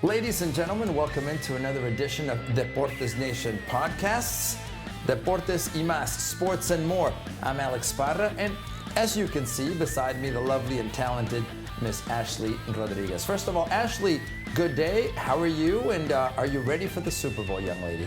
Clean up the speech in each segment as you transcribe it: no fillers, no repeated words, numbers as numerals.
Ladies and gentlemen, welcome into another edition of Deportes Nation podcasts. Deportes y más, sports and more. I'm Alex Parra, and as you can see beside me, the lovely and talented Miss Ashley Rodriguez. First of all, Ashley, good day. How are you? And are you ready for the Super Bowl, young lady?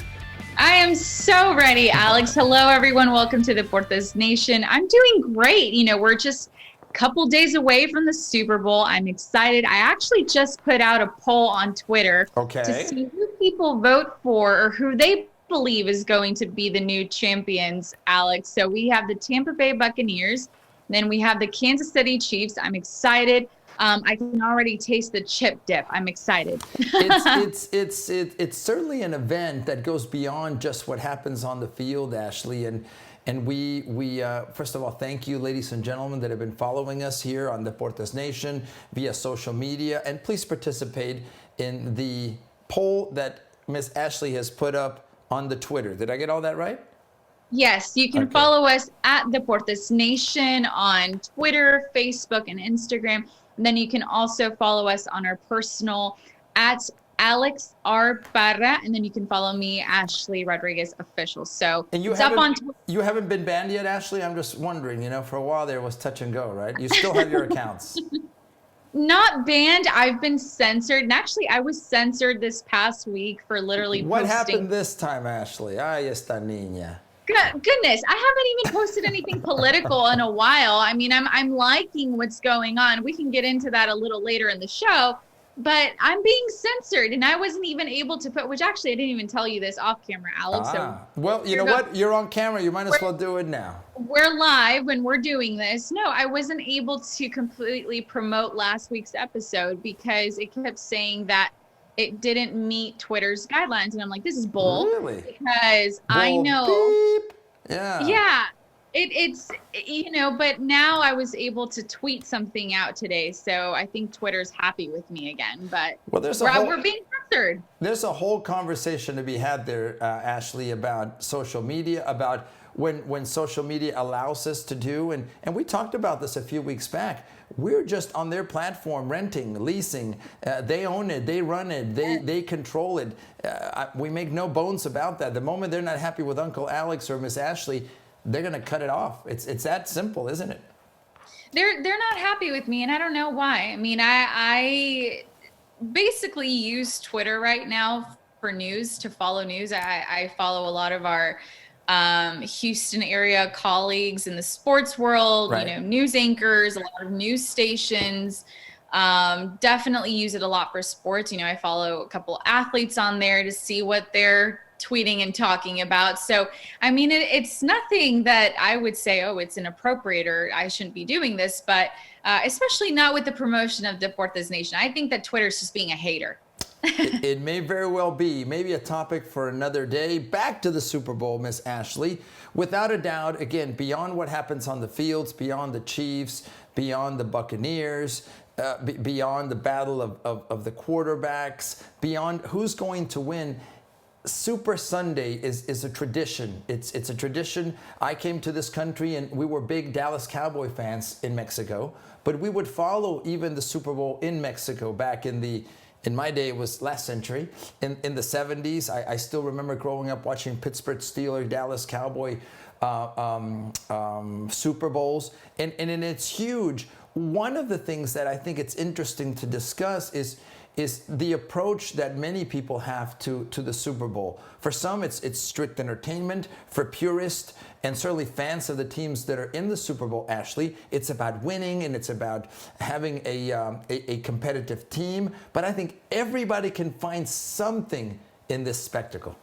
I am so ready, Alex. Hello, everyone. Welcome to Deportes Nation. I'm doing great. We're just couple days away from the Super Bowl. I'm excited. I actually just put out a poll on Twitter to see who people vote for or who they believe is going to be the new champions, Alex. So we have the Tampa Bay Buccaneers, then we have the Kansas City Chiefs. I'm excited. I can already taste the chip dip. I'm excited. It's certainly an event that goes beyond just what happens on the field, Ashley, and we first of all, thank you, ladies and gentlemen, that have been following us here on Deportes Nation via social media. And please participate in the poll that Miss Ashley has put up on the Twitter. Did I get all that right? Yes, you can follow us at Deportes Nation on Twitter, Facebook, and Instagram. And then you can also follow us on our personal at Alex R. Parra, and then you can follow me, Ashley Rodriguez Official. So and you haven't been banned yet, Ashley? I'm just wondering, for a while there was touch and go, right? You still have your accounts. Not banned. I've been censored. And actually, I was censored this past week for literally What happened this time, Ashley? Ay, esta niña. Goodness, I haven't even posted anything political in a while. I mean, I'm liking what's going on. We can get into that a little later in the show. But I'm being censored, and I wasn't even able to put, which actually I didn't even tell you this off camera, Alex. Well, you know what? You're on camera. You might as well do it now. We're live when we're doing this. No, I wasn't able to completely promote last week's episode because it kept saying that it didn't meet Twitter's guidelines. And I'm like, this is bull. Really? Because bull I know. Beep. Yeah. Yeah. It's but now I was able to tweet something out today, so I think Twitter's happy with me again. But we're being censored. There's a whole conversation to be had there, Ashley, about social media, about when social media allows us to do, and we talked about this a few weeks back. We're just on their platform, renting, leasing. They own it, they run it, they control it. We make no bones about that. The moment they're not happy with Uncle Alex or Miss Ashley, they're going to cut it off. It's that simple, isn't it? They're not happy with me, and I don't know why. I mean, I basically use Twitter right now for news, to follow news. I follow a lot of our Houston area colleagues in the sports world, right. News anchors, a lot of news stations. Definitely use it a lot for sports. I follow a couple athletes on there to see what they're tweeting and talking about. So, I mean, it's nothing that I would say, oh, it's inappropriate or I shouldn't be doing this, but especially not with the promotion of Deportes Nation. I think that Twitter's just being a hater. It may very well be. Maybe a topic for another day. Back to the Super Bowl, Miss Ashley. Without a doubt, again, beyond what happens on the fields, beyond the Chiefs, beyond the Buccaneers, beyond the battle of the quarterbacks, beyond who's going to win, Super Sunday is a tradition. It's a tradition. I came to this country and we were big Dallas Cowboy fans in Mexico, but we would follow even the Super Bowl in Mexico back in my day, it was last century, in the 70s. I still remember growing up watching Pittsburgh Steelers, Dallas Cowboy Super Bowls, and it's huge. One of the things that I think it's interesting to discuss is the approach that many people have to the Super Bowl. For some, it's strict entertainment. For purists and certainly fans of the teams that are in the Super Bowl, Ashley, it's about winning and it's about having a competitive team. But I think everybody can find something in this spectacle.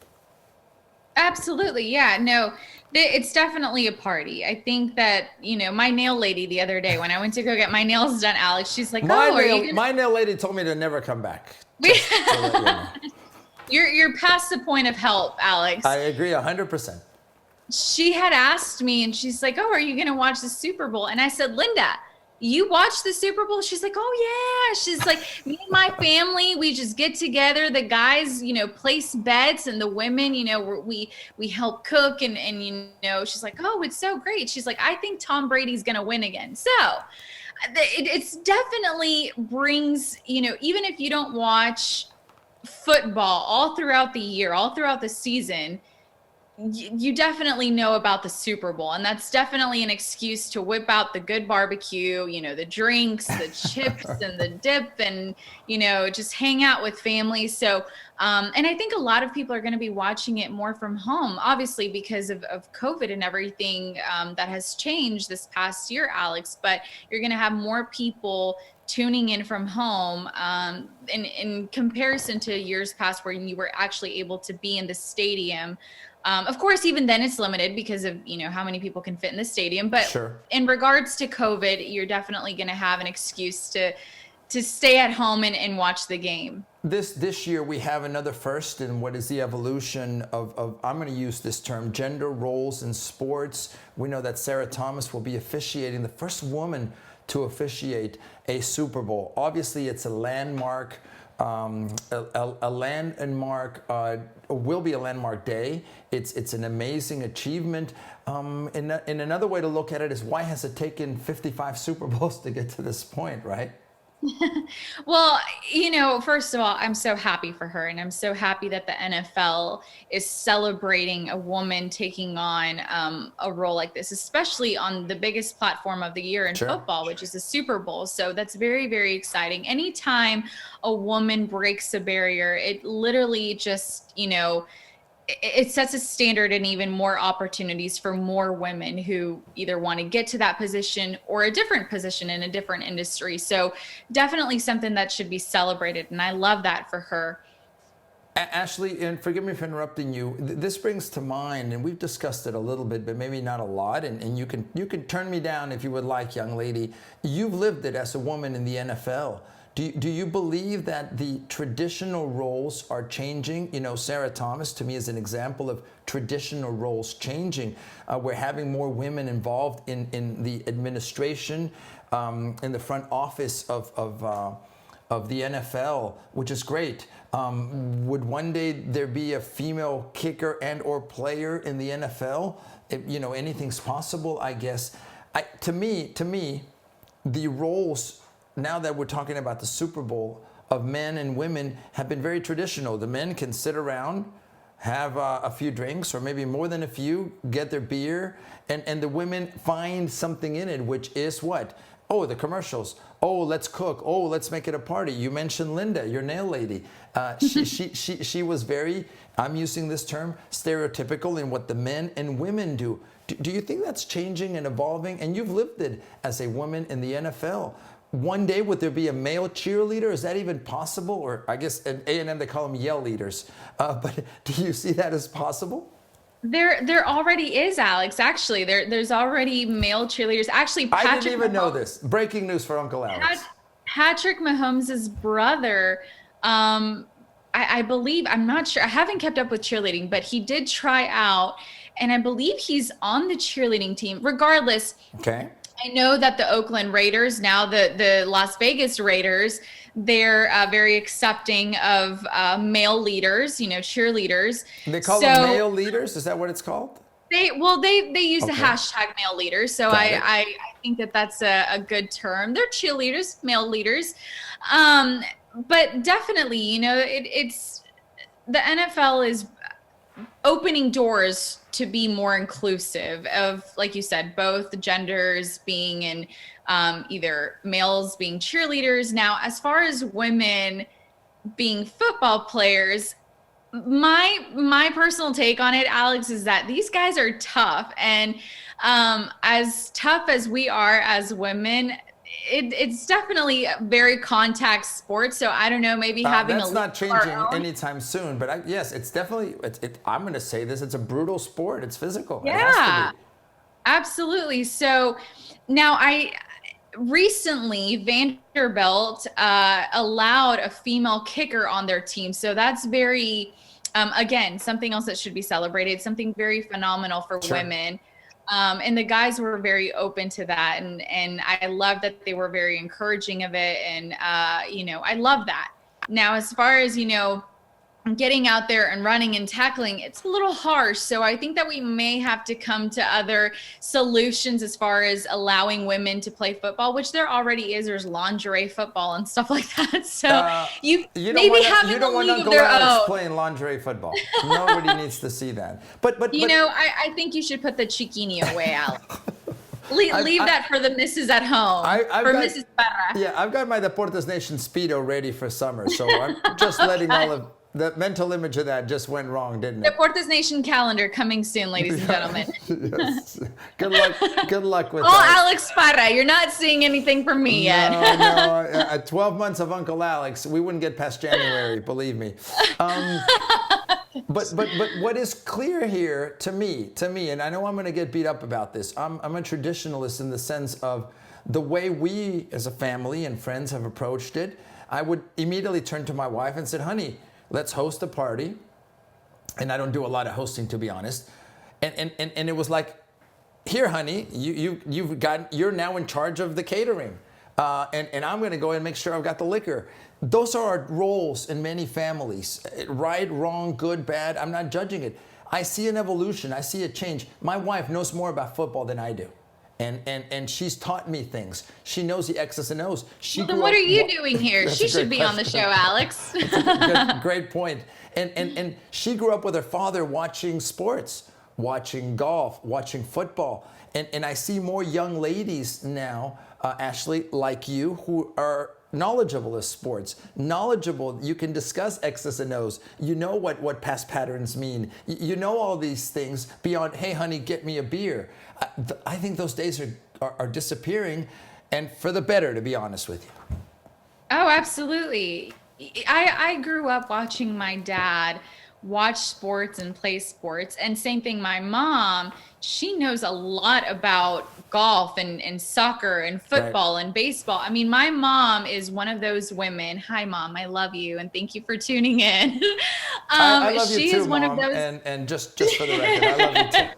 Absolutely. Yeah, no, it's definitely a party. I think that, my nail lady the other day, when I went to go get my nails done, Alex, she's like, my nail lady told me to never come back. You're past the point of help, Alex. I agree 100%. She had asked me and she's like, oh, are you going to watch the Super Bowl? And I said, Linda, you watch the Super Bowl? She's like, oh, yeah. She's like, me and my family, we just get together. The guys, place bets, and the women, we help cook. And she's like, oh, it's so great. She's like, I think Tom Brady's going to win again. So it's definitely brings, even if you don't watch football all throughout the year, all throughout the season, you definitely know about the Super Bowl, and that's definitely an excuse to whip out the good barbecue, the drinks, the chips and the dip, and just hang out with family. So and I think a lot of people are going to be watching it more from home, obviously because of COVID and everything that has changed this past year, Alex. But you're going to have more people tuning in from home in comparison to years past where you were actually able to be in the stadium. Of course, even then it's limited because of, how many people can fit in the stadium. But Sure. in regards to COVID, you're definitely going to have an excuse to stay at home and watch the game. This year we have another first in what is the evolution of I'm going to use this term, gender roles in sports. We know that Sarah Thomas will be officiating, the first woman to officiate a Super Bowl. Obviously, it's a landmark. A landmark will be a landmark day. It's an amazing achievement. In another way to look at it is, why has it taken 55 Super Bowls to get to this point, right? Well, first of all, I'm so happy for her, and I'm so happy that the NFL is celebrating a woman taking on a role like this, especially on the biggest platform of the year in football, which is the Super Bowl. So that's very, very exciting. Anytime a woman breaks a barrier, it literally just, it sets a standard and even more opportunities for more women who either want to get to that position or a different position in a different industry. So definitely something that should be celebrated. And I love that for her. Ashley, and forgive me for interrupting you. This brings to mind, and we've discussed it a little bit, but maybe not a lot. And you can turn me down if you would like, young lady. You've lived it as a woman in the NFL. Do you believe that the traditional roles are changing? Sarah Thomas, to me, is an example of traditional roles changing. We're having more women involved in the administration, in the front office of the NFL, which is great. Would one day there be a female kicker and or player in the NFL? Anything's possible, I guess. To me, the roles, now that we're talking about the Super Bowl, of men and women have been very traditional. The men can sit around, have a few drinks, or maybe more than a few, get their beer, and the women find something in it, which is what? Oh, the commercials. Oh, let's cook. Oh, let's make it a party. You mentioned Linda, your nail lady. She was very, I'm using this term, stereotypical in what the men and women do. Do you think that's changing and evolving? And you've lived it as a woman in the NFL. One day, would there be a male cheerleader? Is that even possible? Or I guess at A&M they call them yell leaders. But do you see that as possible? There already is, Alex. Actually, there's already male cheerleaders. Actually, I didn't even know this. Breaking news for Uncle Alex. Patrick Mahomes' brother, I believe, I'm not sure, I haven't kept up with cheerleading, but he did try out, and I believe he's on the cheerleading team. Regardless, okay. I know that the Oakland Raiders, now the Las Vegas Raiders, they're very accepting of male leaders, cheerleaders. They call them male leaders? Is that what it's called? They use the hashtag male leaders. So I think that's a good term. They're cheerleaders, male leaders. But definitely, it's the NFL is opening doors to be more inclusive of, like you said, both genders being in either males being cheerleaders. Now, as far as women being football players, my personal take on it, Alex, is that these guys are tough. And as tough as we are as women, it's definitely a very contact sport. So I don't know, maybe having that's not changing anytime soon. But yes, it's definitely. I'm going to say this: it's a brutal sport. It's physical. Yeah, it has to be. Absolutely. So now recently Vanderbilt allowed a female kicker on their team. So that's very, again, something else that should be celebrated. Something very phenomenal for women. And the guys were very open to that. And I love that they were very encouraging of it. And, I love that. Now, as far as, getting out there and running and tackling, it's a little harsh. So I think that we may have to come to other solutions as far as allowing women to play football, which there already is. There's lingerie football and stuff like that. So you maybe having a league Uncle of their Alex own. playing lingerie football. Nobody needs to see that. But I think you should put the chiquini away, Alex. Leave that for the missus at home, Mrs. Parra. Yeah, I've got my Deportes Nation Speedo ready for summer, so I'm just letting all of the mental image of that just went wrong, didn't it? Deportes Nation calendar coming soon, ladies and gentlemen. Yes. Good luck with all that. Alex Parra. You're not seeing anything from me yet. No. 12 months of Uncle Alex, we wouldn't get past January, believe me. But what is clear here to me, and I know I'm going to get beat up about this. I'm a traditionalist in the sense of the way we as a family and friends have approached it. I would immediately turn to my wife and said, honey, let's host a party. And I don't do a lot of hosting, to be honest. And it was like, here, honey, you're now in charge of the catering. And I'm going to go and make sure I've got the liquor. Those are our roles in many families. Right, wrong, good, bad. I'm not judging it. I see an evolution. I see a change. My wife knows more about football than I do. And she's taught me things. She knows the X's and O's. Then what are you doing here? She should be on the show, Alex. Great point. And she grew up with her father watching sports, watching golf, watching football. And I see more young ladies now, Ashley, like you, who are knowledgeable of sports, knowledgeable. You can discuss X's and O's. You know what pass patterns mean. You know all these things beyond, hey, honey, get me a beer. I think those days are disappearing, and for the better, to be honest with you. Oh, absolutely. I grew up watching my dad watch sports and play sports. And same thing, my mom, she knows a lot about golf and soccer and football and baseball. I mean, my mom is one of those women. Hi, Mom. I love you. And thank you for tuning in. I love you she too, is one Mom. of those. And just for the record, I love you too.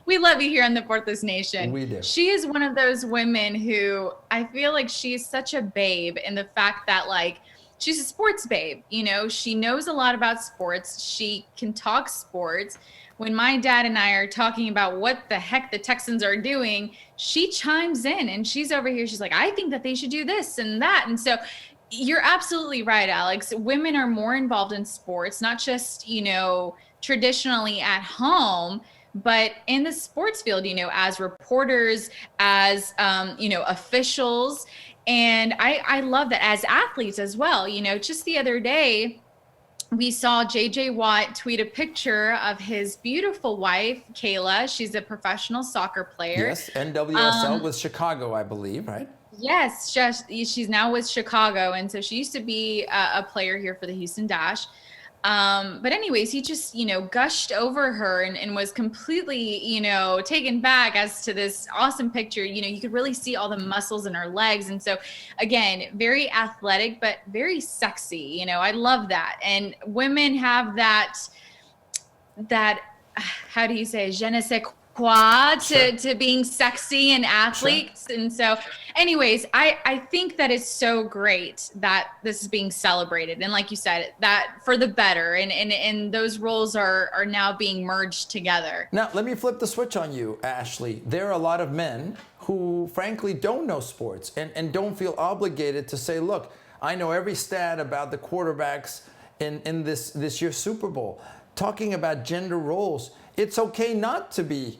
We love you here on the Deportes Nation. We do. She is one of those women who I feel like she's such a babe in the fact that, like, she's a sports babe. You know, she knows a lot about sports. She can talk sports. When my dad and I are talking about what the heck the Texans are doing, she chimes in and she's over here. She's like, I think that they should do this and that. And so you're absolutely right, Alex. Women are more involved in sports, not just, you know, traditionally at home, but in the sports field, you know, as reporters, as, you know, officials. And I love that as athletes as well. You know, just the other day, we saw JJ Watt tweet a picture of his beautiful wife, Kayla. She's a professional soccer player. Yes, NWSL with Chicago, I believe, right? Yes, she's now with Chicago. And so she used to be a player here for the Houston Dash. But anyways, he just, you know, gushed over her and was completely, you know, taken back as to this awesome picture. You know, you could really see all the muscles in her legs. And so again, very athletic, but very sexy. You know, I love that. And women have that, how do you say, je ne sais quoi to being sexy and athletes. Sure. And so anyways, I think that it's so great that this is being celebrated. And like you said, that for the better and those roles are now being merged together. Now, let me flip the switch on you, Ashley. There are a lot of men who frankly don't know sports and don't feel obligated to say, look, I know every stat about the quarterbacks in this year's Super Bowl. Talking about gender roles, it's okay not to be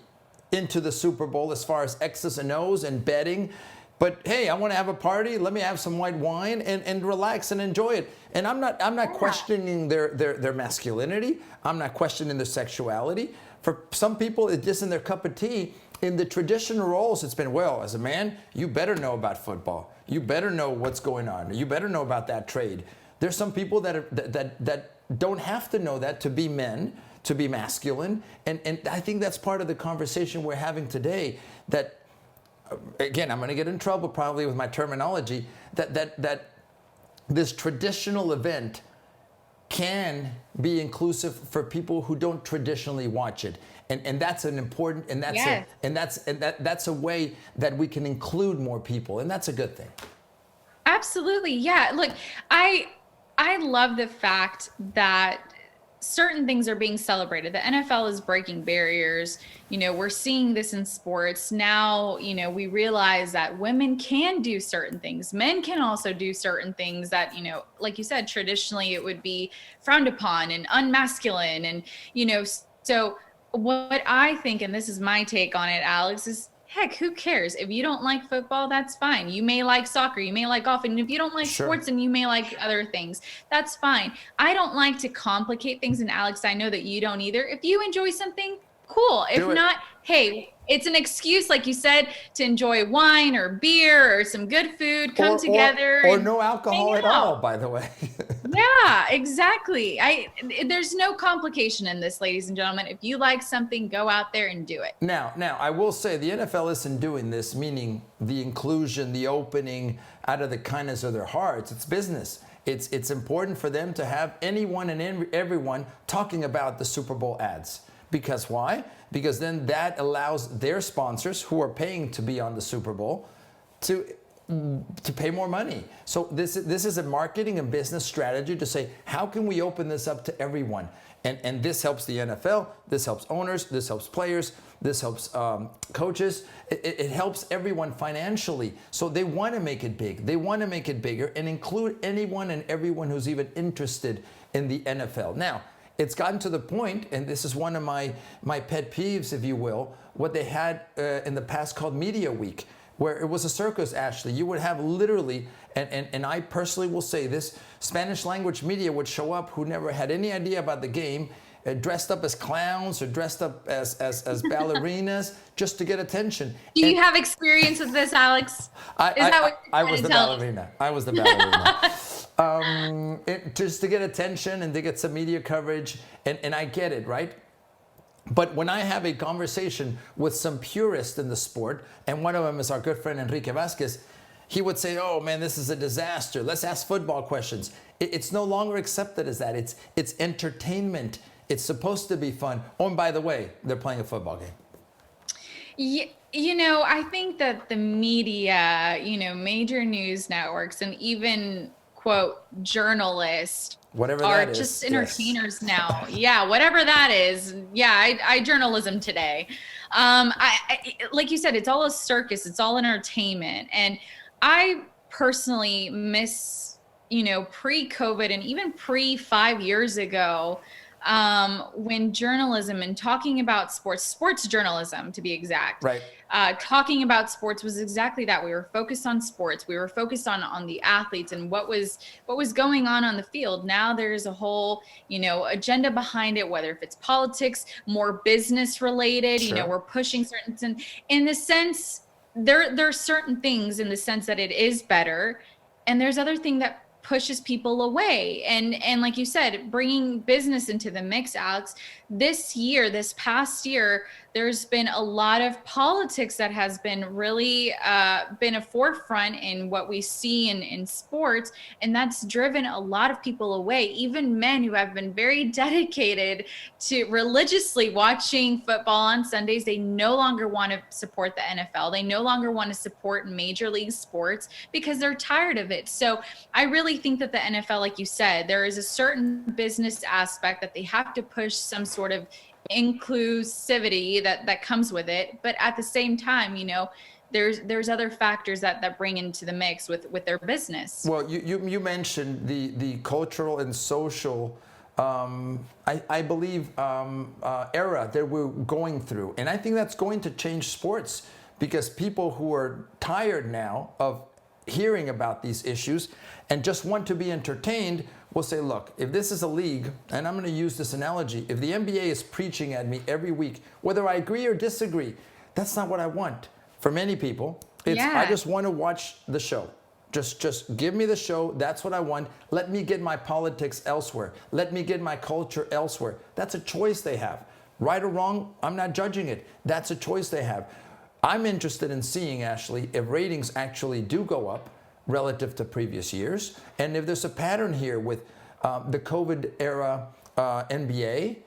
into the Super Bowl as far as X's and O's and betting. But hey, I want to have a party. Let me have some white wine and relax and enjoy it. And I'm not questioning their masculinity. I'm not questioning their sexuality. For some people, it isn't their cup of tea. In the traditional roles, it's been, well, as a man, you better know about football. You better know what's going on. You better know about that trade. There's some people that don't have to know that to be men, to be masculine. And I think that's part of the conversation we're having today, that, again, I'm going to get in trouble probably with my terminology, that this traditional event can be inclusive for people who don't traditionally watch it. And that's an important, and that's yes. that's a way that we can include more people, and that's a good thing. Absolutely. Yeah. Look, I love the fact that certain things are being celebrated. The NFL is breaking barriers. We're seeing this in sports. Now, we realize that women can do certain things. Men can also do certain things that, like you said, traditionally it would be frowned upon and unmasculine. And, so what I think, and this is my take on it, Alex, is heck, who cares? If you don't like football, that's fine. You may like soccer, you may like golf, and if you don't like Sure. sports and you may like other things, that's fine. I don't like to complicate things, and Alex, I know that you don't either. If you enjoy something, cool. If not, hey, it's an excuse, like you said, to enjoy wine or beer or some good food, come together. Or no alcohol at all, by the way. Yeah, exactly. There's no complication in this, ladies and gentlemen. If you like something, go out there and do it. Now, I will say the NFL isn't doing this, meaning the inclusion, the opening out of the kindness of their hearts. It's business. It's important for them to have anyone and everyone talking about the Super Bowl ads. Because why? Because then that allows their sponsors who are paying to be on the Super Bowl to pay more money. So this is a marketing and business strategy to say, how can we open this up to everyone? And this helps the NFL, this helps owners, this helps players, this helps coaches. It helps everyone financially. So they want to make it big. They want to make it bigger and include anyone and everyone who's even interested in the NFL. Now, it's gotten to the point, and this is one of my pet peeves, if you will, what they had in the past called Media Week, where it was a circus, Ashley. You would have literally, and I personally will say this, Spanish language media would show up who never had any idea about the game, dressed up as clowns or dressed up as ballerinas just to get attention. Do you have experience with this, Alex? I was the ballerina. I was the ballerina. Just to get attention and to get some media coverage, and I get it, right? But when I have a conversation with some purists in the sport, and one of them is our good friend Enrique Vasquez, he would say, oh man, this is a disaster. Let's ask football questions. It's no longer accepted as that. It's entertainment. It's supposed to be fun. Oh, and by the way, they're playing a football game. I think that the media, major news networks and even, quote, journalists Whatever are that is. just entertainers now. Yeah, whatever that is. Yeah, I journalism today. I like you said, it's all a circus. It's all entertainment. And I personally miss, pre-COVID and even pre 5 years ago, when journalism and talking about sports journalism to be exact, right. Talking about sports was exactly that. We were focused on sports. We were focused on the athletes and what was going on the field. Now there's a whole, agenda behind it, whether if it's politics, more business related, Sure. We're pushing certain, in the sense, there's certain things in the sense that it is better. And there's other thing that pushes people away. And like you said, bringing business into the mix, Alex, this past year, there's been a lot of politics that has been really been a forefront in what we see in sports. And that's driven a lot of people away, even men who have been very dedicated to religiously watching football on Sundays. They no longer want to support the NFL. They no longer want to support major league sports because they're tired of it. So I really think that the NFL, like you said, there is a certain business aspect that they have to push some sort of inclusivity that comes with it. But at the same time, there's other factors that bring into the mix with their business. Well, you mentioned the cultural and social, I believe, era that we're going through. And I think that's going to change sports because people who are tired now of hearing about these issues and just want to be entertained will say, look, if this is a league, and I'm going to use this analogy, if the NBA is preaching at me every week, whether I agree or disagree, that's not what I want. For many people, I just want to watch the show. Just give me the show. That's what I want. Let me get my politics elsewhere. Let me get my culture elsewhere. That's a choice they have. Right or wrong, I'm not judging it. That's a choice they have. I'm interested in seeing, Ashley, if ratings actually do go up relative to previous years, and if there's a pattern here with the COVID era NBA.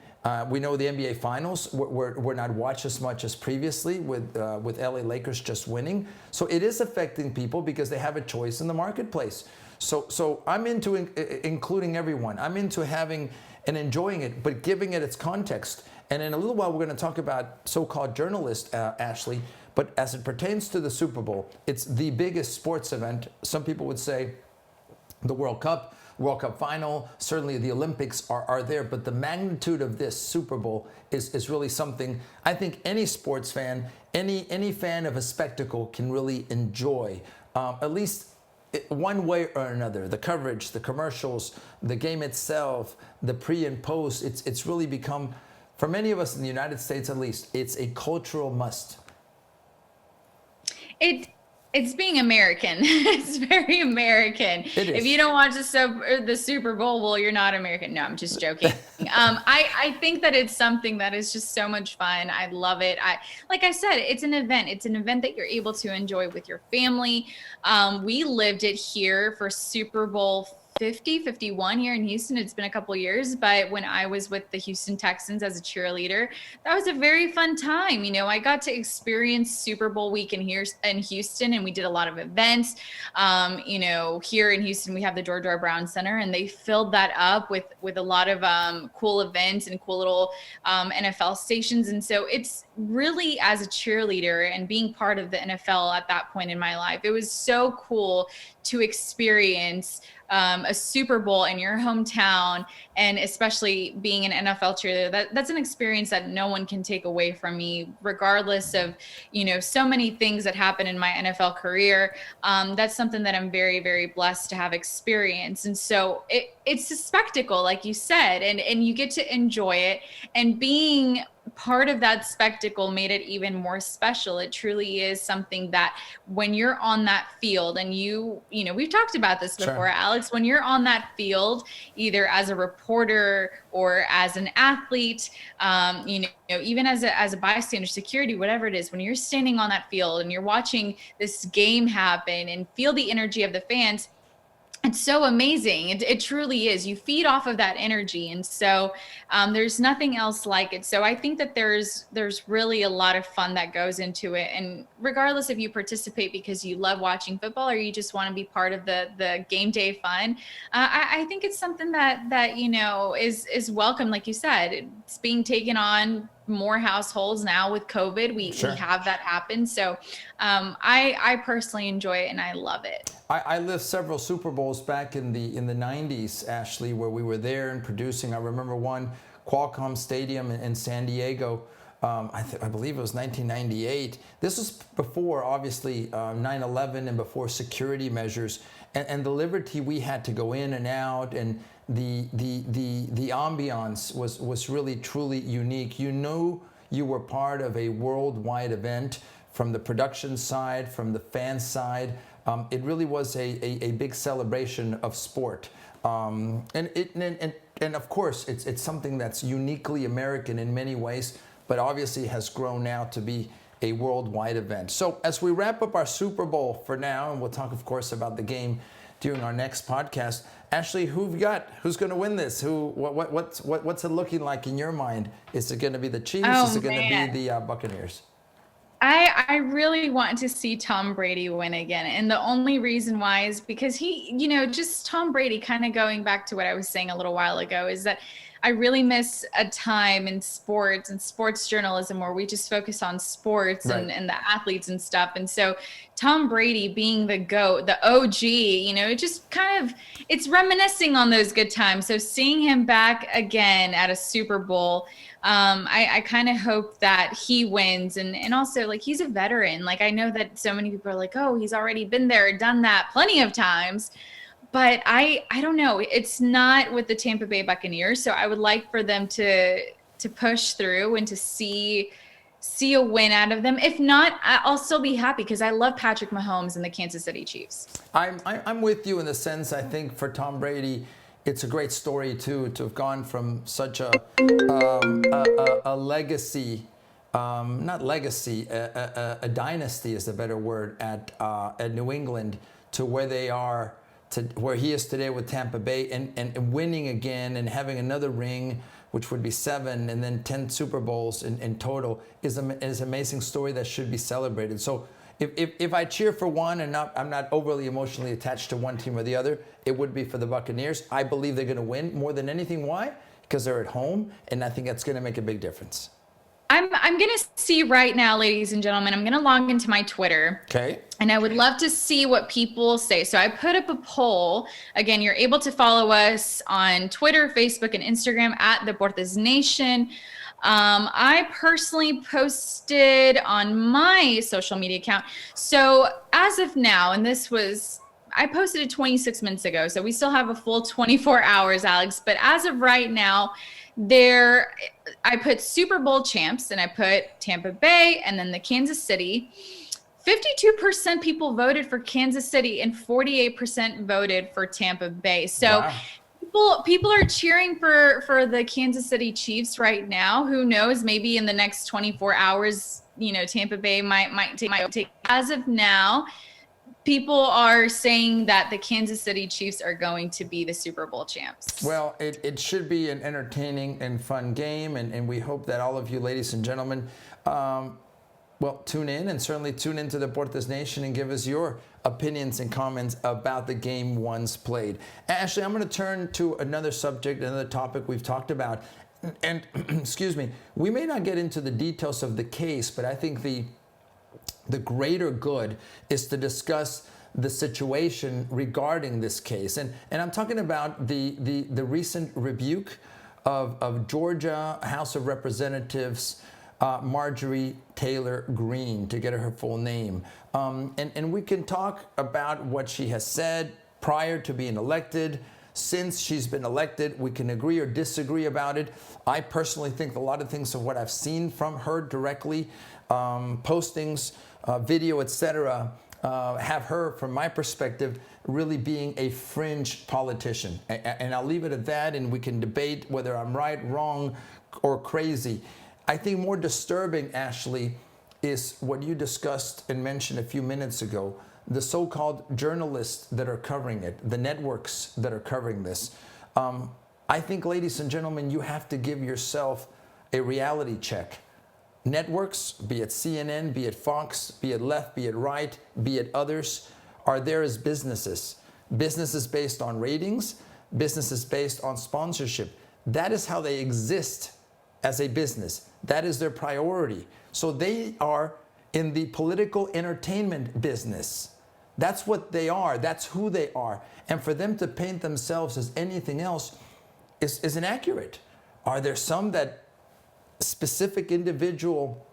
We know the NBA Finals were not watched as much as previously with LA Lakers just winning. So it is affecting people because they have a choice in the marketplace. So I'm into including everyone. I'm into having and enjoying it, but giving it its context. And in a little while, we're going to talk about so-called journalist, Ashley. But as it pertains to the Super Bowl, it's the biggest sports event. Some people would say the World Cup final, certainly the Olympics are there, but the magnitude of this Super Bowl is really something I think any sports fan, any fan of a spectacle can really enjoy, at least one way or another. The coverage, the commercials, the game itself, the pre and post, it's really become, for many of us in the United States at least, it's a cultural must. It's being American. It's very American. It is. If you don't watch the Super Bowl, well, you're not American. No, I'm just joking. I think that it's something that is just so much fun. I love it. Like I said, it's an event. It's an event that you're able to enjoy with your family. We lived it here for Super Bowl 51 here in Houston. It's been a couple years, but when I was with the Houston Texans as a cheerleader, that was a very fun time. You know, I got to experience Super Bowl week in Houston, and we did a lot of events. You know, here in Houston, we have the George R. Brown Center, and they filled that up with a lot of cool events and cool little NFL stations. And so it's really, as a cheerleader and being part of the NFL at that point in my life, it was so cool to experience a Super Bowl in your hometown, and especially being an NFL cheerleader, that's an experience that no one can take away from me, regardless of, you know, so many things that happen in my NFL career. That's something that I'm very, very blessed to have experienced. And so it's a spectacle, like you said, and you get to enjoy it, and being part of that spectacle made it even more special. It truly is something that when you're on that field, and you know, we've talked about this before, sure, Alex, when you're on that field, either as a reporter or as an athlete, you know, even as a bystander, security, whatever it is, when you're standing on that field and you're watching this game happen and feel the energy of the fans, it's so amazing. It truly is. You feed off of that energy. And so there's nothing else like it. So I think that there's really a lot of fun that goes into it. And regardless if you participate because you love watching football or you just want to be part of the game day fun, I think it's something that you know, is welcome. Like you said, it's being taken on more households now with COVID. We have that happen. So I personally enjoy it and I love it. I lived several Super Bowls back in the 90s, Ashley, where we were there and producing. I remember one, Qualcomm Stadium in San Diego. I believe it was 1998. This was before, obviously, 9/11 and before security measures, and the liberty we had to go in and out, and the ambiance was really truly unique. You knew you were part of a worldwide event, from the production side, from the fan side. It really was a big celebration of sport, and of course it's something that's uniquely American in many ways, but obviously has grown now to be a worldwide event. So as we wrap up our Super Bowl for now, and we'll talk, of course, about the game during our next podcast. Ashley, who've you got? Who's going to win this? What's it looking like in your mind? Is it going to be the Chiefs? Is it going to be the Buccaneers? I really want to see Tom Brady win again. And the only reason why is because he, you know, just Tom Brady, kind of going back to what I was saying a little while ago, is that I really miss a time in sports and sports journalism where we just focus on sports and the athletes and stuff. And so Tom Brady being the GOAT, the OG, you know, it just kind of, it's reminiscing on those good times. So seeing him back again at a Super Bowl, I kind of hope that he wins. And also, like, he's a veteran. Like, I know that so many people are like, oh, he's already been there, done that plenty of times. But I don't know. It's not with the Tampa Bay Buccaneers. So I would like for them to push through and to see a win out of them. If not, I'll still be happy because I love Patrick Mahomes and the Kansas City Chiefs. I'm with you in the sense, I think for Tom Brady, it's a great story too, to have gone from such a legacy, not legacy, a dynasty is the better word at New England, to where they are, to where he is today with Tampa Bay, and winning again and having another ring, which would be 7 and then 10 Super Bowls in total, is an amazing story that should be celebrated. So if I cheer for one and I'm not overly emotionally attached to one team or the other, it would be for the Buccaneers. I believe they're going to win more than anything. Why? Because they're at home, and I think that's going to make a big difference. I'm going to see right now, ladies and gentlemen, I'm going to log into my Twitter. Okay. And I would love to see what people say. So I put up a poll. Again, you're able to follow us on Twitter, Facebook, and Instagram at Deportes Nation. I personally posted on my social media account. So as of now, and I posted it 26 minutes ago, so we still have a full 24 hours, Alex. But as of right now, I put Super Bowl champs, and I put Tampa Bay, and then the Kansas City. 52% people voted for Kansas City, and 48% voted for Tampa Bay. So wow. People are cheering for the Kansas City Chiefs right now. Who knows? Maybe in the next 24 hours, Tampa Bay might take. As of now, people are saying that the Kansas City Chiefs are going to be the Super Bowl champs. Well, it should be an entertaining and fun game, and we hope that all of you, ladies and gentlemen, tune in, and certainly tune into the Deportes Nation and give us your opinions and comments about the game once played. Ashley, I'm going to turn to another subject, another topic we've talked about. And excuse me, we may not get into the details of the case, but I think the greater good is to discuss the situation regarding this case. And I'm talking about the recent rebuke of Georgia House of Representatives Marjorie Taylor Greene, to get her full name. And we can talk about what she has said prior to being elected. Since she's been elected, we can agree or disagree about it. I personally think a lot of things of what I've seen from her directly, postings, video, etc., have her, from my perspective, really being a fringe politician. And I'll leave it at that, and we can debate whether I'm right, wrong, or crazy. I think more disturbing, Ashley, is what you discussed and mentioned a few minutes ago, the so-called journalists that are covering it, the networks that are covering this. I think, ladies and gentlemen, you have to give yourself a reality check. Networks, be it CNN, be it Fox, be it left, be it right, be it others, are there as businesses. Businesses based on ratings, businesses based on sponsorship. That is how they exist as a business. That is their priority. So they are in the political entertainment business. That's what they are. That's who they are. And for them to paint themselves as anything else is inaccurate. Are there some that specific individual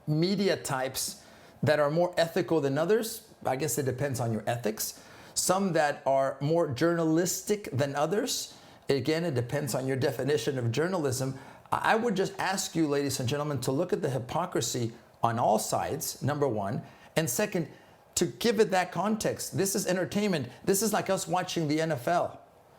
media types that are more ethical than others? I guess it depends on your ethics. Some that are more journalistic than others. Again, it depends on your definition of journalism. I would just ask you, ladies and gentlemen, to look at the hypocrisy on all sides, number one. And second, to give it that context. This is entertainment. This is like us watching the NFL.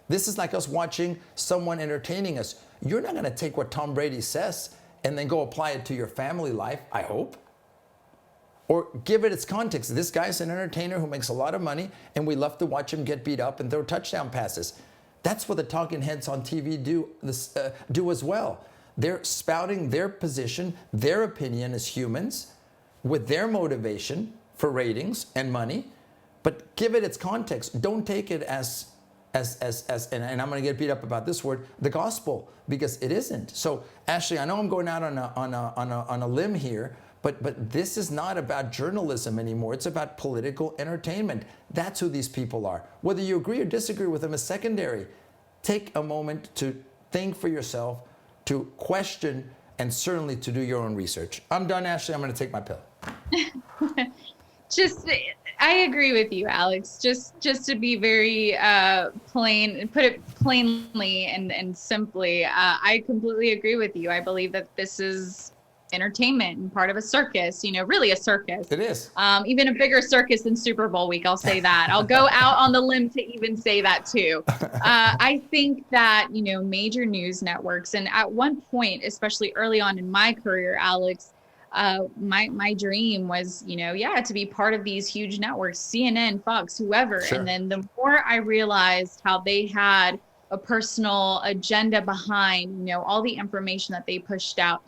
This is like us watching someone entertaining us. You're not going to take what Tom Brady says and then go apply it to your family life, I hope. Or give it its context. This guy's an entertainer who makes a lot of money, and we love to watch him get beat up and throw touchdown passes. That's what the talking heads on TV do as well. They're spouting their position, their opinion as humans, with their motivation for ratings and money, but give it its context. Don't take it as and I'm going to get beat up about this word, the gospel, because it isn't. So, Ashley, I know I'm going out on a limb here, but this is not about journalism anymore. It's about political entertainment. That's who these people are. Whether you agree or disagree with them is secondary. Take a moment to think for yourself, to question, and certainly to do your own research. I'm done, Ashley. I'm going to take my pill. I agree with you, Alex. Just to be very plain, put it plainly and simply, I completely agree with you. I believe that this is entertainment and part of a circus, really a circus. It is. Even a bigger circus than Super Bowl week, I'll say that. I'll go out on the limb to even say that too. I think that, major news networks, and at one point, especially early on in my career, Alex, my dream was, to be part of these huge networks, CNN, Fox, whoever. Sure. And then the more I realized how they had a personal agenda behind, all the information that they pushed out,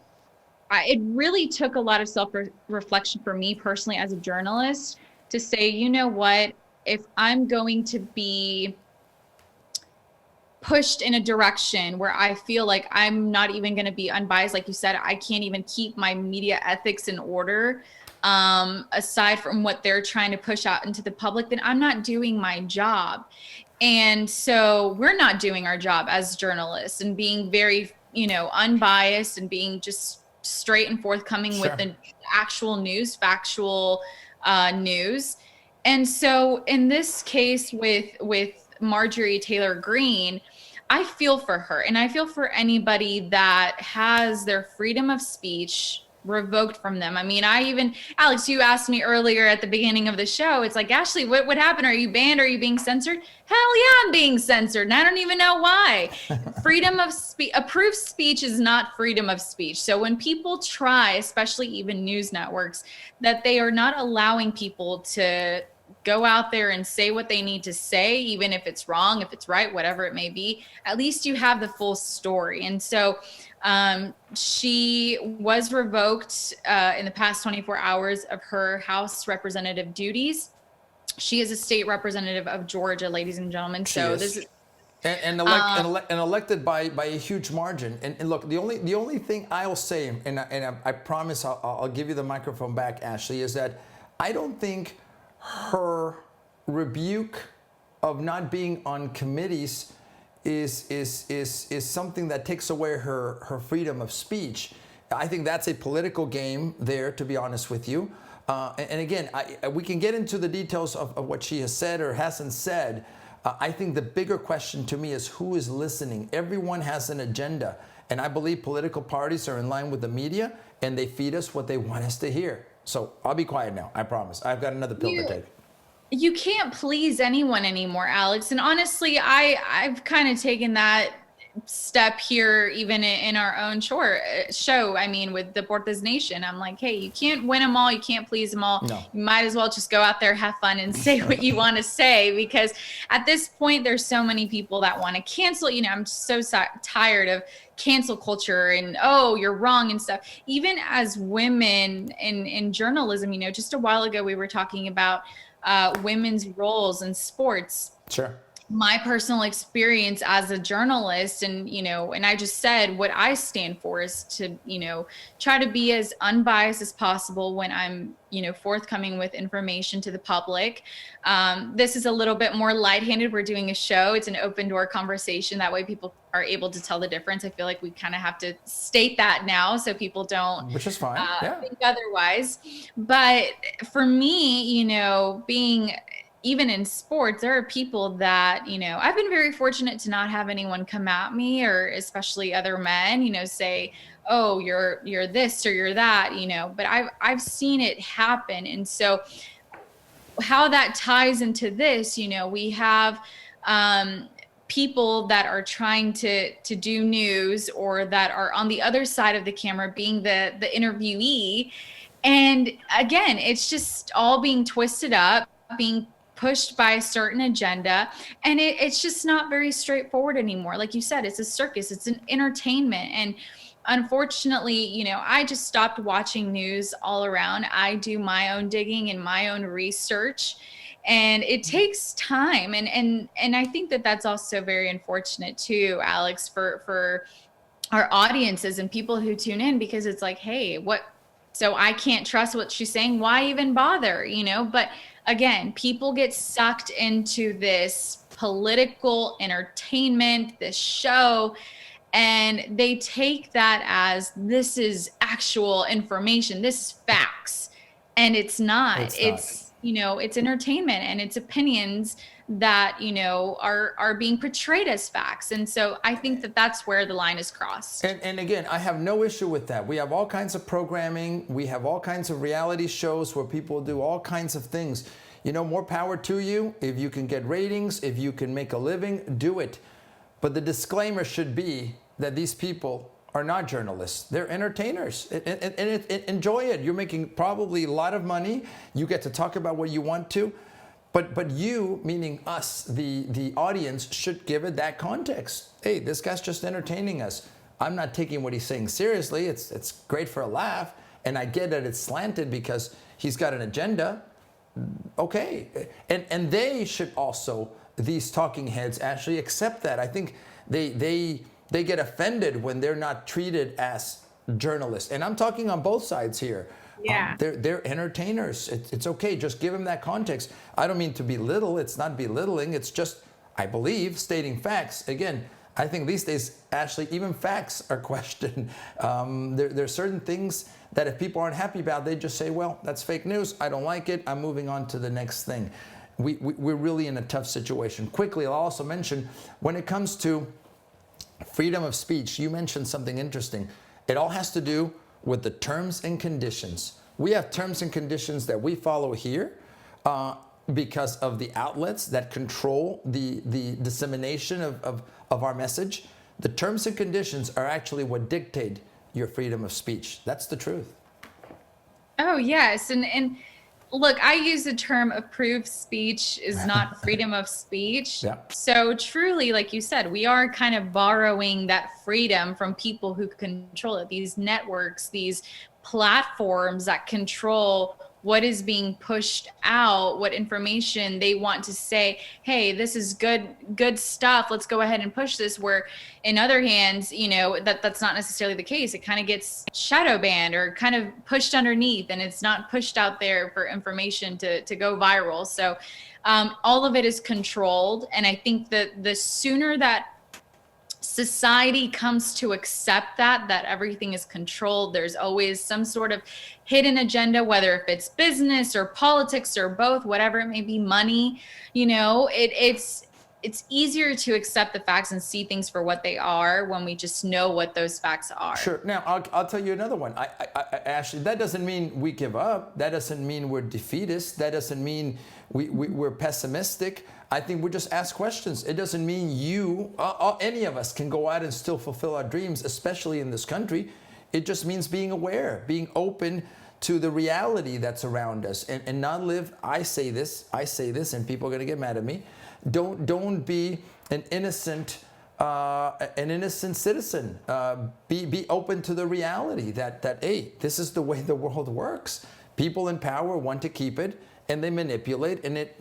it really took a lot of self-reflection for me personally as a journalist to say, you know what, if I'm going to be pushed in a direction where I feel like I'm not even going to be unbiased, like you said, I can't even keep my media ethics in order, aside from what they're trying to push out into the public, then I'm not doing my job. And so we're not doing our job as journalists and being very, unbiased and being just straight and forthcoming with Sure. the actual news, factual news. And so in this case with Marjorie Taylor Greene, I feel for her, and I feel for anybody that has their freedom of speech revoked from them. I mean, Alex, you asked me earlier at the beginning of the show, it's like, Ashley, what would happen? Are you banned? Are you being censored? Hell yeah, I'm being censored, and I don't even know why. Freedom of speech, approved speech is not freedom of speech. So when people try, especially even news networks, that they are not allowing people to go out there and say what they need to say, even if it's wrong, if it's right, whatever it may be, at least you have the full story. And so she was revoked in the past 24 hours of her House representative duties. She is a state representative of Georgia, ladies and gentlemen. So this is and elected by a huge margin. And look, the only thing I'll say, and I promise I'll give you the microphone back, Ashley, is that I don't think her rebuke of not being on committees is something that takes away her freedom of speech. I think that's a political game there, to be honest with you. And again, we can get into the details of what she has said or hasn't said. I think the bigger question to me is who is listening. Everyone has an agenda. And I believe political parties are in line with the media, and they feed us what they want us to hear. So I'll be quiet now. I promise. I've got another pill to take. You can't please anyone anymore, Alex. And honestly, I've kind of taken that step here, even in our own show. I mean, with Deportes Nation, I'm like, hey, you can't win them all. You can't please them all. No. You might as well just go out there, have fun, and say what you want to say. Because at this point, there's so many people that want to cancel. I'm so tired of cancel culture and, oh, you're wrong and stuff. Even as women in journalism, just a while ago, we were talking about women's roles in sports. Sure. My personal experience as a journalist, and I just said what I stand for is to try to be as unbiased as possible when I'm forthcoming with information to the public. This is a little bit more lighthearted. We're doing a show. It's an open door conversation. That way people are able to tell the difference. I feel like we kind of have to state that now so people don't, which is fine. think otherwise. But for me, being even in sports, there are people that, I've been very fortunate to not have anyone come at me, or especially other men, say, oh, you're this or you're that, but I've seen it happen. And so how that ties into this, we have people that are trying to do news, or that are on the other side of the camera being the interviewee. And again, it's just all being twisted up, being pushed by a certain agenda, and it's just not very straightforward anymore. Like you said, it's a circus, it's an entertainment. And unfortunately, I just stopped watching news all around. I do my own digging and my own research, and it takes time. And I think that that's also very unfortunate too, Alex, for our audiences and people who tune in, because it's like, hey, so I can't trust what she's saying. Why even bother? But again, people get sucked into this political entertainment, this show, and they take that as this is actual information, this is facts. And it's not. It's entertainment, and it's opinions that, are being portrayed as facts. And so I think that that's where the line is crossed. And again, I have no issue with that. We have all kinds of programming. We have all kinds of reality shows where people do all kinds of things. More power to you. If you can get ratings, if you can make a living, do it. But the disclaimer should be that these people are not journalists. They're entertainers. And enjoy it. You're making probably a lot of money. You get to talk about what you want to. But you, meaning us, the audience, should give it that context. Hey, this guy's just entertaining us. I'm not taking what he's saying seriously. It's great for a laugh, and I get that it's slanted because he's got an agenda. Okay, and they should also, these talking heads, actually accept that. I think they get offended when they're not treated as journalists, and I'm talking on both sides here. Yeah. They're entertainers. It's okay. Just give them that context. I don't mean to belittle. It's not belittling. It's just, I believe, stating facts. Again, I think these days, Ashley, even facts are questioned. There are certain things that if people aren't happy about, they just say, well, that's fake news. I don't like it. I'm moving on to the next thing. We're really in a tough situation. Quickly, I'll also mention, when it comes to freedom of speech, you mentioned something interesting. It all has to do with the terms and conditions. We have terms and conditions that we follow here because of the outlets that control the dissemination of our message. The terms and conditions are actually what dictate your freedom of speech. That's the truth. Oh, yes. And look, I use the term approved speech is not freedom of speech. Yeah. So truly, like you said, we are kind of borrowing that freedom from people who control it, these networks, these platforms that control what is being pushed out, what information they want to say, hey, this is good stuff, let's go ahead and push this. Where in other hands, that's not necessarily the case. It kind of gets shadow banned or kind of pushed underneath, and it's not pushed out there for information to go viral. So all of it is controlled. And I think that the sooner that society comes to accept that everything is controlled, there's always some sort of hidden agenda, whether if it's business or politics or both, whatever it may be, money, it's easier to accept the facts and see things for what they are when we just know what those facts are. Sure. Now, I'll tell you another one. Ashley, that doesn't mean we give up. That doesn't mean we're defeatist. That doesn't mean we're pessimistic. I think we just ask questions. It doesn't mean any of us can go out and still fulfill our dreams, especially in this country. It just means being aware, being open to the reality that's around us, and not live, I say this, and people are going to get mad at me. Don't be an innocent citizen. Be open to the reality that hey, this is the way the world works. People in power want to keep it, and they manipulate, and it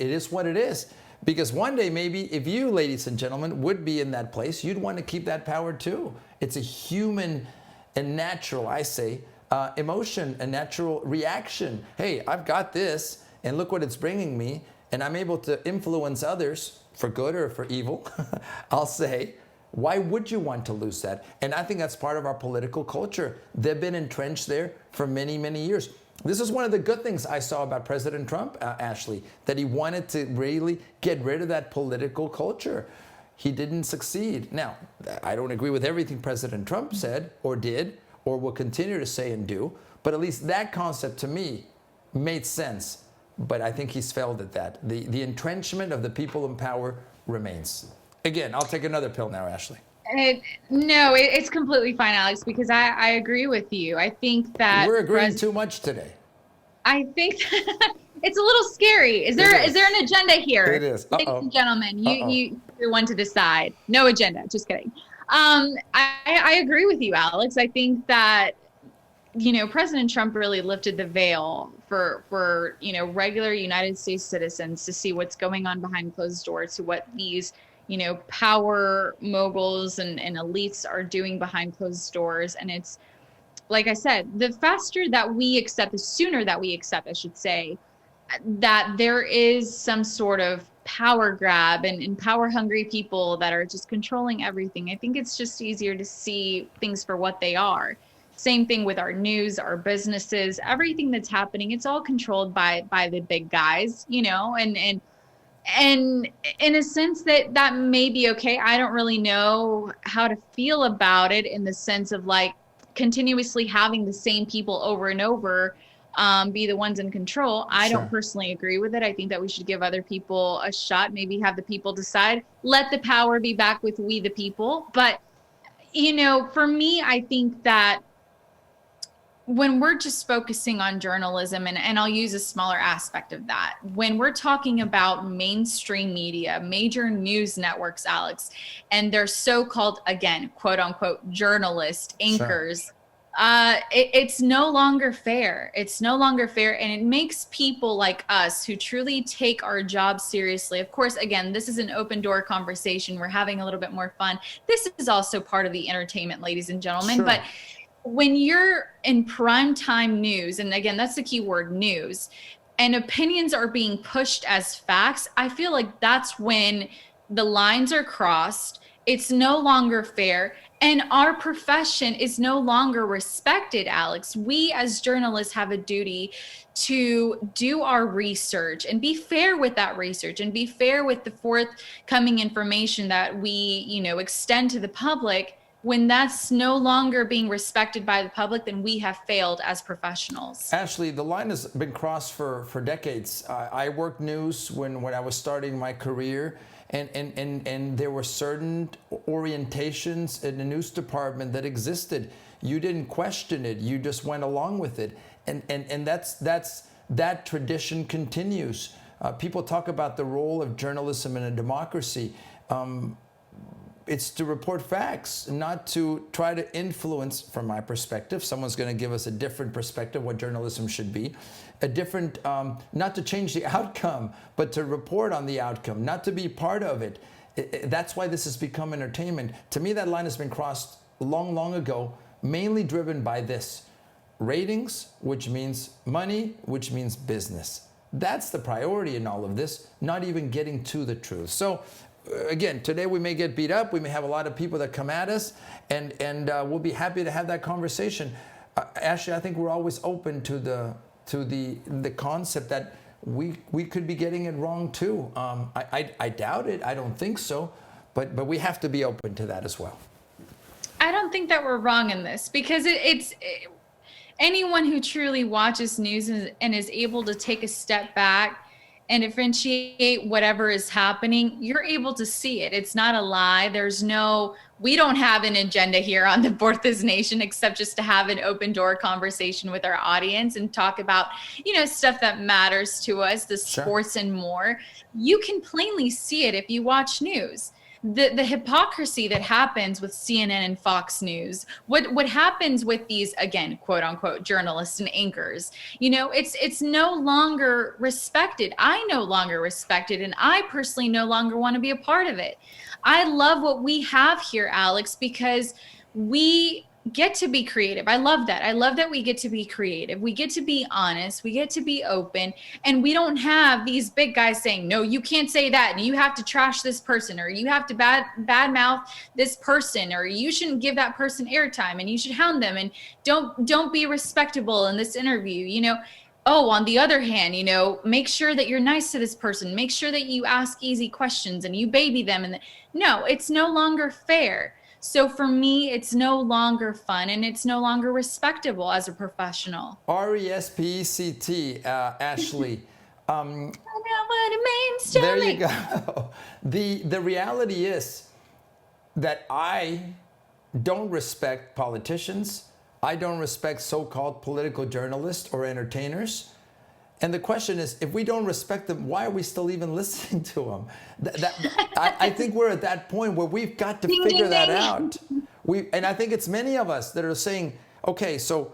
is what it is. Because one day, maybe, if you, ladies and gentlemen, would be in that place, you'd want to keep that power too. It's a human and natural, I say, emotion, a natural reaction. Hey, I've got this, and look what it's bringing me, and I'm able to influence others for good or for evil. I'll say, why would you want to lose that? And I think that's part of our political culture. They've been entrenched there for many, many years. This is one of the good things I saw about President Trump, Ashley, that he wanted to really get rid of that political culture. He didn't succeed. Now, I don't agree with everything President Trump said or did or will continue to say and do, but at least that concept to me made sense. But I think he's failed at that. The entrenchment of the people in power remains. Again, I'll take another pill now, Ashley. It's completely fine, Alex, because I agree with you. I think that we're agreeing too much today. I think it's a little scary. Is there an agenda here? It is. Ladies and gentlemen, you're one to decide. No agenda. Just kidding. I agree with you, Alex. I think that President Trump really lifted the veil for regular United States citizens to see what's going on behind closed doors, to what these power moguls and elites are doing behind closed doors. And it's, like I said, the sooner that we accept, I should say, that there is some sort of power grab and power hungry people that are just controlling everything. I think it's just easier to see things for what they are. Same thing with our news, our businesses, everything that's happening. It's all controlled by the big guys, and in a sense that may be okay. I don't really know how to feel about it in the sense of like continuously having the same people over and over be the ones in control. I don't personally agree with it. I think that we should give other people a shot, maybe have the people decide, let the power be back with we the people. But, for me, I think that when we're just focusing on journalism, and I'll use a smaller aspect of that, when we're talking about mainstream media, major news networks, Alex, and they're so-called, again, quote unquote, journalist Sure. anchors, it's no longer fair. It's no longer fair. And it makes people like us who truly take our job seriously. Of course, again, this is an open door conversation. We're having a little bit more fun. This is also part of the entertainment, ladies and gentlemen. But Sure. when you're in prime time news, and again, that's the key word, news, and opinions are being pushed as facts, I feel like that's when the lines are crossed. It's no longer fair. And our profession is no longer respected, Alex. We as journalists have a duty to do our research and be fair with that research and be fair with the forthcoming information that we, extend to the public. When that's no longer being respected by the public, then we have failed as professionals. Ashley, the line has been crossed for decades. I worked news when I was starting my career, and there were certain orientations in the news department that existed. You didn't question it; you just went along with it, and that tradition continues. People talk about the role of journalism in a democracy. It's to report facts, not to try to influence, from my perspective. Someone's going to give us a different perspective what journalism should be, a different, not to change the outcome, but to report on the outcome, not to be part of it. That's why this has become entertainment. To me, that line has been crossed long, long ago, mainly driven by this: ratings, which means money, which means business. That's the priority in all of this, not even getting to the truth. So again, today we may get beat up. We may have a lot of people that come at us, and we'll be happy to have that conversation. Ashley, I think we're always open to the concept that we could be getting it wrong too. I doubt it. I don't think so, but we have to be open to that as well. I don't think that we're wrong in this, because anyone who truly watches news and is able to take a step back and differentiate whatever is happening, you're able to see it. It's not a lie. We don't have an agenda here on the Deportes Nation except just to have an open door conversation with our audience and talk about, stuff that matters to us, the Sure. sports and more. You can plainly see it if you watch news. The hypocrisy that happens with CNN and Fox News, what happens with these, again, quote unquote, journalists and anchors, it's no longer respected. I no longer respect it, and I personally no longer want to be a part of it. I love what we have here, Alex, because we get to be creative. I love that. I love that we get to be creative. We get to be honest. We get to be open. And we don't have these big guys saying, no, you can't say that. And you have to trash this person, or you have to badmouth this person, or you shouldn't give that person airtime, and you should hound them, and don't be respectable in this interview. Oh, on the other hand, make sure that you're nice to this person. Make sure that you ask easy questions and you baby them. And no, it's no longer fair. So for me, it's no longer fun, and it's no longer respectable as a professional. RESPECT, Ashley. I know what it means to There me. you go. The reality is that I don't respect politicians. I don't respect so-called political journalists or entertainers. And the question is, if we don't respect them, why are we still even listening to them? I think we're at that point where we've got to figure that out. And I think it's many of us that are saying, okay, so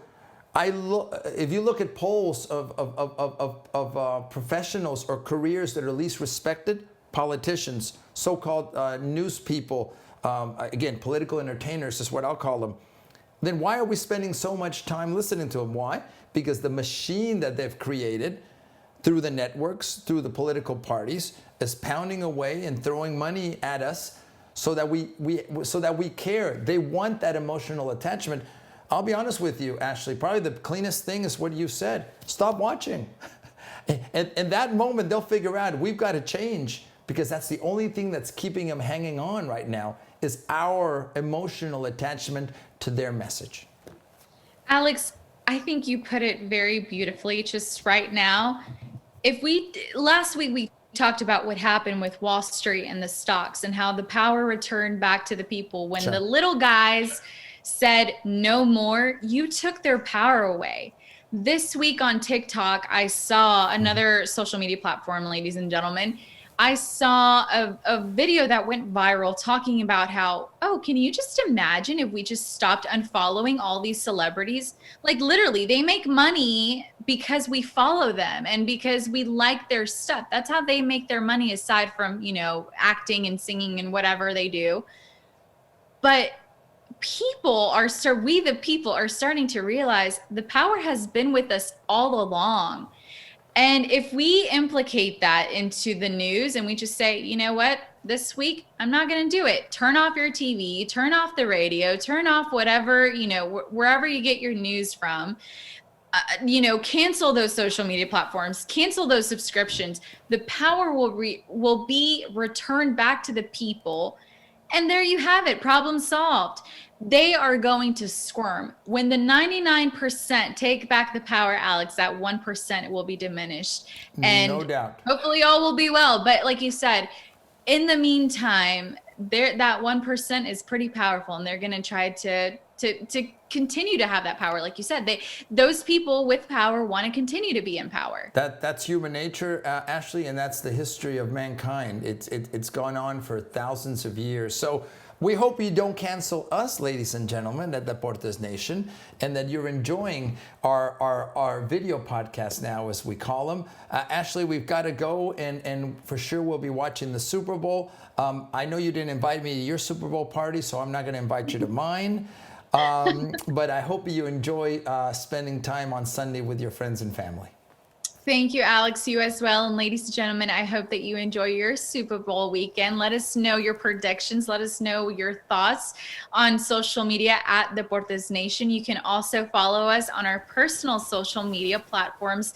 if you look at polls of professionals or careers that are least respected, politicians, so-called news people, again, political entertainers is what I'll call them, then why are we spending so much time listening to them? Why? Because the machine that they've created through the networks, through the political parties, is pounding away and throwing money at us so that we care. They want that emotional attachment. I'll be honest with you, Ashley, probably the cleanest thing is what you said. Stop watching. And in that moment, they'll figure out we've got to change, because that's the only thing that's keeping them hanging on right now, is our emotional attachment to their message. Alex, I think you put it very beautifully just right now. Last week we talked about what happened with Wall Street and the stocks, and how the power returned back to the people when Sure. the little guys said no more, you took their power away. This week on TikTok, I saw another social media platform, ladies and gentlemen. I saw a video that went viral talking about how, oh, can you just imagine if we just stopped unfollowing all these celebrities? Like literally, they make money because we follow them and because we like their stuff. That's how they make their money, aside from, acting and singing and whatever they do. But we the people are starting to realize the power has been with us all along. And if we implicate that into the news and we just say, you know what, this week, I'm not going to do it. Turn off your TV, turn off the radio, turn off whatever, wherever you get your news from, cancel those social media platforms, cancel those subscriptions. The power will be returned back to the people. And there you have it, problem solved. They are going to squirm. When the 99% take back the power, Alex, that 1% will be diminished. And no doubt. Hopefully all will be well. But like you said, in the meantime, that 1% is pretty powerful, and they're going to try to continue to have that power. Like you said, those people with power want to continue to be in power. That's human nature, Ashley, and that's the history of mankind. It's gone on for thousands of years. So we hope you don't cancel us, ladies and gentlemen, at Deportes Nation, and that you're enjoying our video podcast now, as we call them. Ashley, we've got to go, and for sure we'll be watching the Super Bowl. I know you didn't invite me to your Super Bowl party, so I'm not going to invite you to mine. But I hope you enjoy spending time on Sunday with your friends and family. Thank you, Alex. You as well. And ladies and gentlemen, I hope that you enjoy your Super Bowl weekend. Let us know your predictions. Let us know your thoughts on social media at Deportes Nation. You can also follow us on our personal social media platforms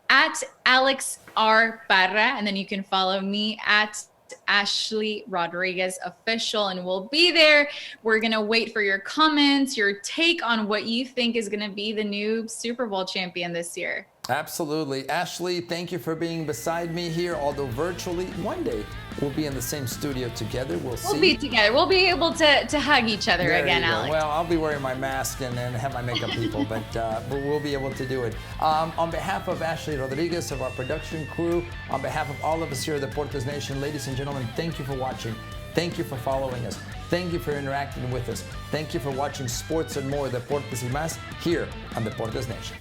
at Alex R. Parra. And then you can follow me at Ashley Rodriguez Official, and we'll be there. We're going to wait for your comments, your take on what you think is going to be the new Super Bowl champion this year. Absolutely. Ashley, thank you for being beside me here, although virtually. One day we'll be in the same studio together. We'll be together. We'll be able to hug each other there again, Alex. Well, I'll be wearing my mask and have my makeup people, but we'll be able to do it. On behalf of Ashley Rodriguez, of our production crew, on behalf of all of us here at Deportes Nation, ladies and gentlemen, thank you for watching. Thank you for following us. Thank you for interacting with us. Thank you for watching Sports and More, Deportes y Más, here on Deportes Nation.